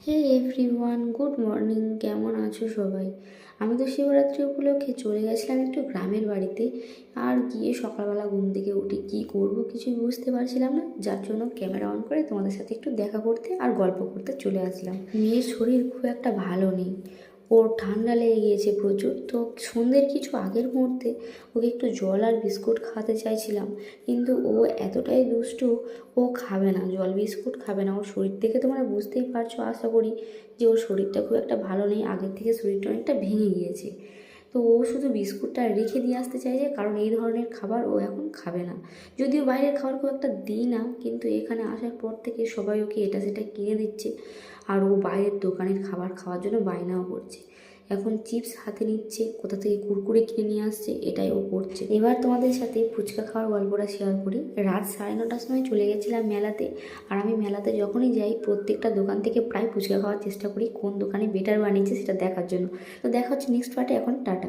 হে everyone, good morning. কেমন আছো সবাই? আমি তো শিবরাত্রি উপলক্ষে চলে গেছিলাম একটু গ্রামের বাড়িতে। আর গিয়ে সকালবেলা ঘুম থেকে উঠে কী করব কিছুই বুঝতে পারছিলাম না, যার জন্য ক্যামেরা অন করে তোমাদের সাথে একটু দেখা করতে আর গল্প করতে চলে আসলাম। মেয়ের শরীর খুব একটা ভালো নেই, ওর ঠান্ডা লেগে গিয়েছে প্রচুর। তো সন্ধ্যের কিছু আগের মুহূর্তে ওকে একটু জল আর বিস্কুট খাওয়াতে চাইছিলাম, কিন্তু ও এতটাই দুষ্টু, ও খাবে না, জল বিস্কুট খাবে না। ওর শরীর দেখে তোমরা বুঝতেই পারছো আশা করি যে ওর শরীরটা খুব একটা ভালো নেই, আগের থেকে শরীরটা অনেকটা ভেঙে গিয়েছে। তো ও শুধু বিস্কুটটা রেখে দিয়ে আসতে চাইছে, কারণ এই ধরনের খাবার ও এখন খাবে না। যদিও বাইরের খাবার খুব একটা দিই না, কিন্তু এখানে আসার পর থেকে সবাই ওকে এটা সেটা কিনে দিচ্ছে, আর ও বাইরের দোকানের খাবার খাওয়ার জন্য বায়নাও করছে। এখন চিপস হাতে নিচ্ছে, কোথা থেকে কুরকুরে কিনে নিয়ে আসছে, এটাই ও করছে। এবার তোমাদের সাথে ফুচকা খাওয়ার গল্পটা শেয়ার করি। রাত 9:30টার সময় চলে গেছিলাম মেলাতে। আর আমি মেলাতে যখনই যাই প্রত্যেকটা দোকান থেকে প্রায় ফুচকা খাওয়ার চেষ্টা করি, কোন দোকানে বেটার বানিয়েছে সেটা দেখার জন্য। তো দেখা হচ্ছে নেক্সট পার্টে। এখন টাটা।